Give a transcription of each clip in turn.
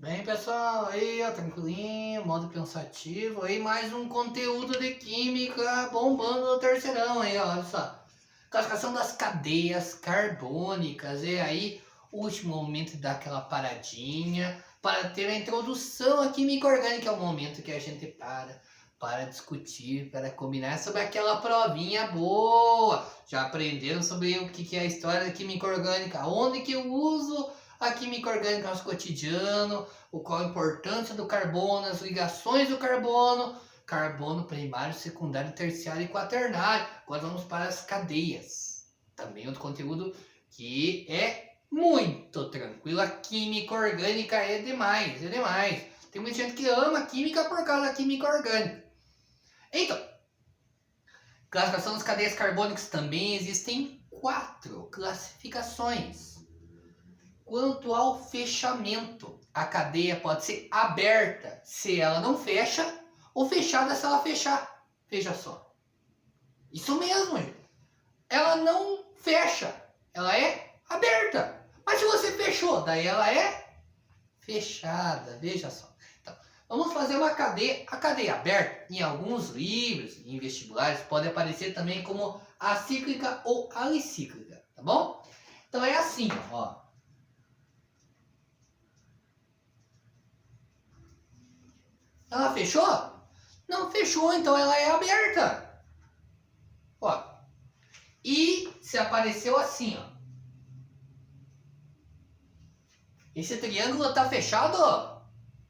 Bem, pessoal, aí, ó, tranquilinho, modo pensativo, aí mais um conteúdo de química bombando no terceirão, aí, ó, olha só. Classificação das cadeias carbônicas, e aí, o último momento dá aquela paradinha para ter a introdução à química orgânica, é o momento que a gente para discutir, para combinar sobre aquela provinha boa. Já aprenderam sobre o que é a história da química orgânica, onde que eu uso a química orgânica no nosso cotidiano, qual a importância do carbono, as ligações do carbono primário, secundário, terciário e quaternário. Agora vamos para as cadeias. Também outro conteúdo que é muito tranquilo. A química orgânica é demais, é demais. Tem muita gente que ama a química por causa da química orgânica. Então, classificação das cadeias carbônicas também existem 4 classificações. Quanto ao fechamento, a cadeia pode ser aberta se ela não fecha ou fechada se ela fechar. Veja só. Isso mesmo, gente. Ela não fecha, ela é aberta. Mas se você fechou, daí ela é fechada. Veja só. Então, vamos fazer uma cadeia. A cadeia aberta, em alguns livros, em vestibulares, pode aparecer também como acíclica ou alicíclica, tá bom? Então é assim, ó. Ela fechou? Não fechou, então ela é aberta. Ó. E se apareceu assim, ó. Esse triângulo está fechado?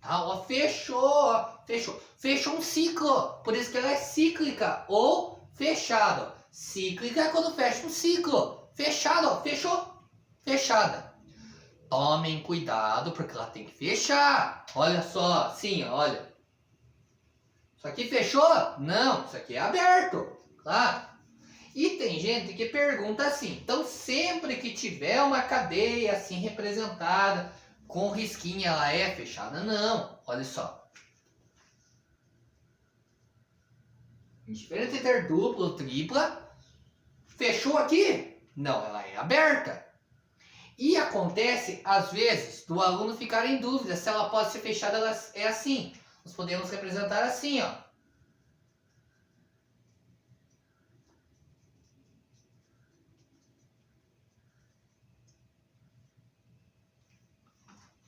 Ah, ó, fechou, fechou. Fechou um ciclo, por isso que ela é cíclica ou fechado. Cíclica é quando fecha um ciclo. Fechado, ó, fechou, fechada. Tomem cuidado porque ela tem que fechar. Olha só, assim, ó, olha. Isso aqui fechou? Não, isso aqui é aberto, claro. E tem gente que pergunta assim, então sempre que tiver uma cadeia assim representada com risquinho, ela é fechada? Não, olha só. Diferente de ter dupla ou tripla, fechou aqui? Não, ela é aberta. E acontece, às vezes, do aluno ficar em dúvida se ela pode ser fechada, ela é assim. Nós podemos representar assim, ó.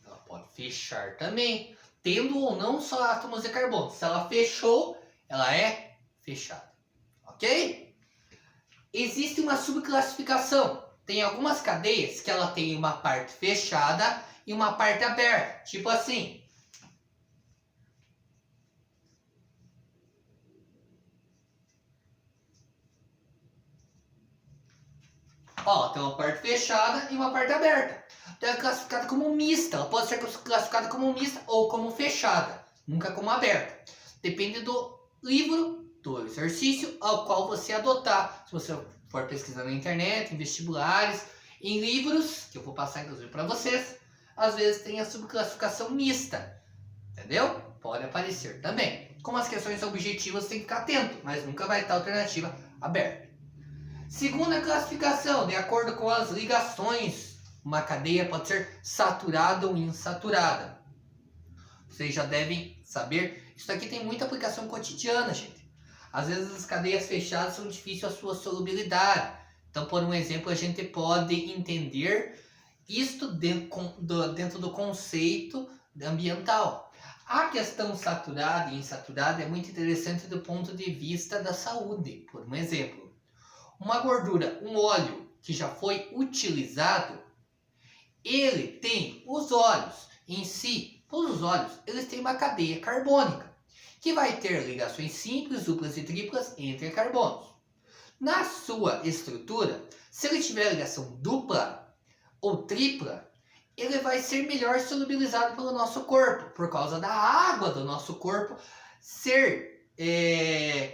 Ela pode fechar também, tendo ou não só átomos de carbono. Se ela fechou, ela é fechada. Ok? Existe uma subclassificação. Tem algumas cadeias que ela tem uma parte fechada e uma parte aberta. Tipo assim. Ó, tem uma parte fechada e uma parte aberta. Então é classificada como mista. Ela pode ser classificada como mista ou como fechada. Nunca como aberta. Depende do livro, do exercício ao qual você adotar. Se você for pesquisar na internet, em vestibulares, em livros, que eu vou passar inclusive para vocês, às vezes tem a subclassificação mista. Entendeu? Pode aparecer também. Como as questões são objetivas, tem que ficar atento, mas nunca vai estar a alternativa aberta. Segunda classificação, de acordo com as ligações, uma cadeia pode ser saturada ou insaturada. Vocês já devem saber, isso aqui tem muita aplicação cotidiana, gente. Às vezes as cadeias fechadas são difíceis a sua solubilidade. Então, por um exemplo, a gente pode entender isto dentro do conceito ambiental. A questão saturada e insaturada é muito interessante do ponto de vista da saúde. Por um exemplo, uma gordura, um óleo que já foi utilizado, ele tem os óleos em si, todos os óleos, eles têm uma cadeia carbônica, que vai ter ligações simples, duplas e triplas entre carbonos. Na sua estrutura, se ele tiver ligação dupla ou tripla, ele vai ser melhor solubilizado pelo nosso corpo, por causa da água do nosso corpo ser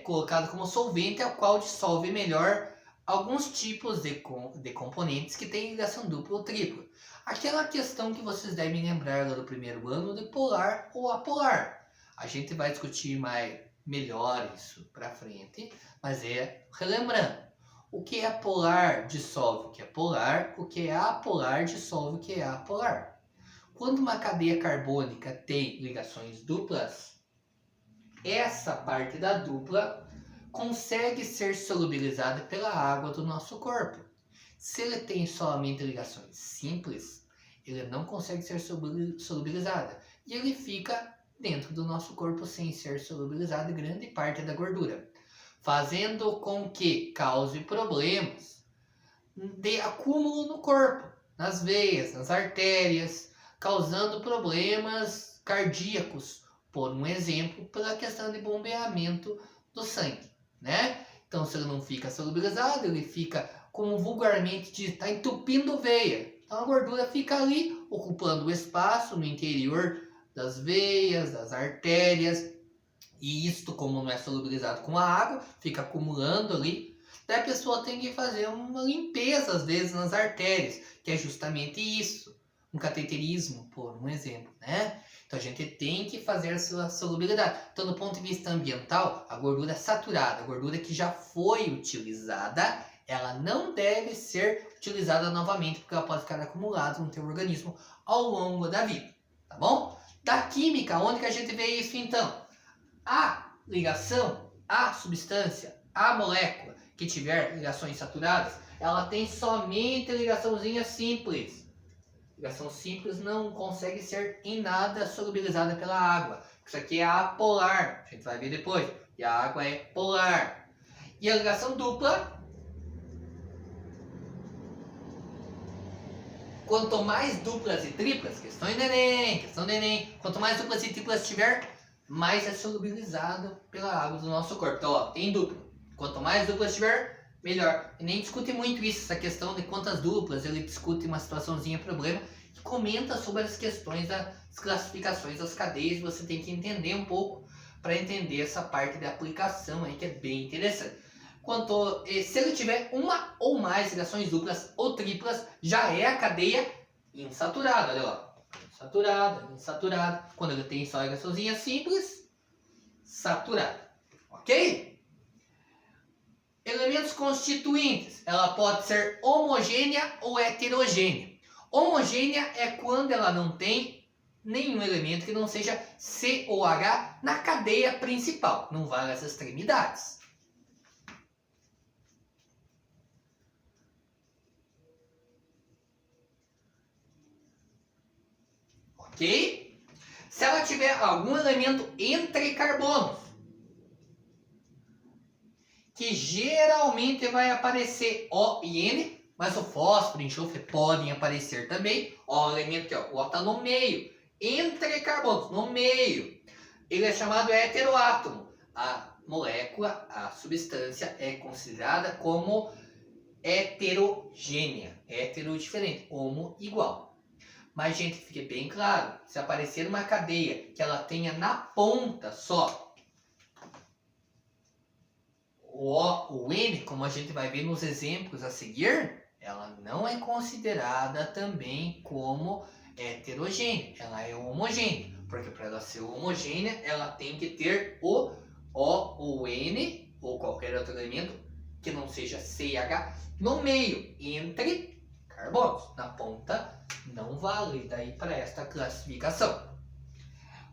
colocado como solvente, ao qual dissolve melhor alguns tipos de componentes que têm ligação dupla ou tripla. Aquela questão que vocês devem lembrar lá do primeiro ano de polar ou apolar. A gente vai discutir melhor isso para frente, mas relembrando. O que é polar dissolve o que é polar, o que é apolar dissolve o que é apolar. Quando uma cadeia carbônica tem ligações duplas, essa parte da dupla consegue ser solubilizada pela água do nosso corpo. Se ele tem somente ligações simples, ele não consegue ser solubilizada e ele fica dentro do nosso corpo sem ser solubilizado grande parte da gordura, fazendo com que cause problemas de acúmulo no corpo, nas veias, nas artérias, causando problemas cardíacos, por um exemplo, pela questão de bombeamento do sangue, né? Então, se ele não fica solubilizado, ele fica, como vulgarmente diz, está entupindo veia. Então, a gordura fica ali, ocupando o espaço no interior das veias, das artérias, e isto, como não é solubilizado com a água, fica acumulando ali. Daí a pessoa tem que fazer uma limpeza, às vezes, nas artérias, que é justamente isso, um cateterismo, por um exemplo, né? Então a gente tem que fazer essa solubilidade. Então, do ponto de vista ambiental, a gordura saturada, a gordura que já foi utilizada, ela não deve ser utilizada novamente, porque ela pode ficar acumulada no teu organismo ao longo da vida, tá bom? Da química, onde que a gente vê isso então? A ligação, a substância, a molécula que tiver ligações saturadas, ela tem somente ligaçãozinha simples. Ligação simples não consegue ser em nada solubilizada pela água. Isso aqui é apolar, a gente vai ver depois. E a água é polar. E a ligação dupla, quanto mais duplas e triplas, questão de Enem, quanto mais duplas e triplas tiver, mais é solubilizado pela água do nosso corpo. Então, ó, tem dupla. Quanto mais duplas tiver, melhor. E nem discute muito isso, essa questão de quantas duplas. Ele discute uma situaçãozinha, problema, e comenta sobre as questões das classificações das cadeias. Você tem que entender um pouco para entender essa parte da aplicação aí, que é bem interessante. Se ele tiver uma ou mais ligações duplas ou triplas, já é a cadeia insaturada, olha lá. Insaturada. Quando ele tem só ligaçãozinha simples, saturada. Ok? Elementos constituintes. Ela pode ser homogênea ou heterogênea. Homogênea é quando ela não tem nenhum elemento que não seja C ou H na cadeia principal. Não vale as extremidades. Ok? Se ela tiver algum elemento entre carbonos, que geralmente vai aparecer O e N, mas o fósforo e enxofre podem aparecer também. Ó, o elemento aqui, ó, o O está no meio, entre carbonos, no meio. Ele é chamado heteroátomo. A molécula, a substância é considerada como heterogênea. Hetero diferente, homo igual. Mas, gente, fique bem claro, se aparecer uma cadeia que ela tenha na ponta só o O, o N, como a gente vai ver nos exemplos a seguir, ela não é considerada também como heterogênea, ela é homogênea, porque para ela ser homogênea, ela tem que ter o O, o N, ou qualquer outro elemento que não seja C e H, no meio, entre carbonos. Na ponta, não vale daí para esta classificação.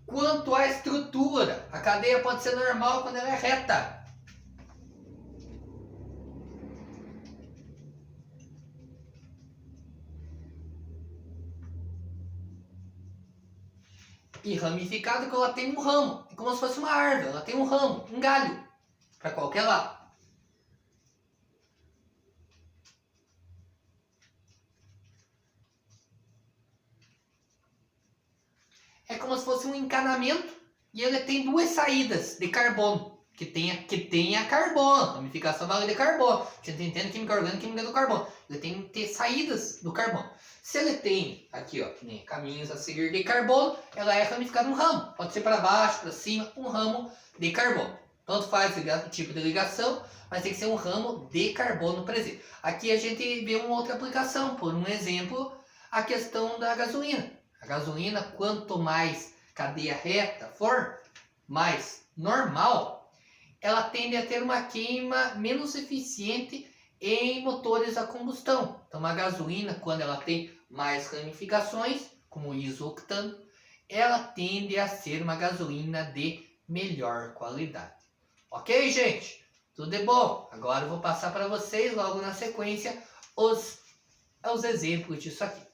Quanto à estrutura, a cadeia pode ser normal quando ela é reta. E ramificada, que ela tem um ramo, é como se fosse uma árvore, ela tem um ramo, um galho, para qualquer lado. É como se fosse um encanamento e ele tem duas saídas de carbono, que tenha carbono, ramificação vale de carbono. A gente entende química orgânica e química do carbono. Ele tem que ter saídas do carbono. Se ele tem aqui, ó, caminhos a seguir de carbono, ela é ramificada um ramo. Pode ser para baixo, para cima, um ramo de carbono. Tanto faz o tipo de ligação, mas tem que ser um ramo de carbono presente. Aqui a gente vê uma outra aplicação, por um exemplo, a questão da gasolina. A gasolina, quanto mais cadeia reta for, mais normal, ela tende a ter uma queima menos eficiente em motores a combustão. Então, a gasolina, quando ela tem mais ramificações, como isoctano, ela tende a ser uma gasolina de melhor qualidade. Ok, gente? Tudo de bom? Agora eu vou passar para vocês, logo na sequência, os exemplos disso aqui.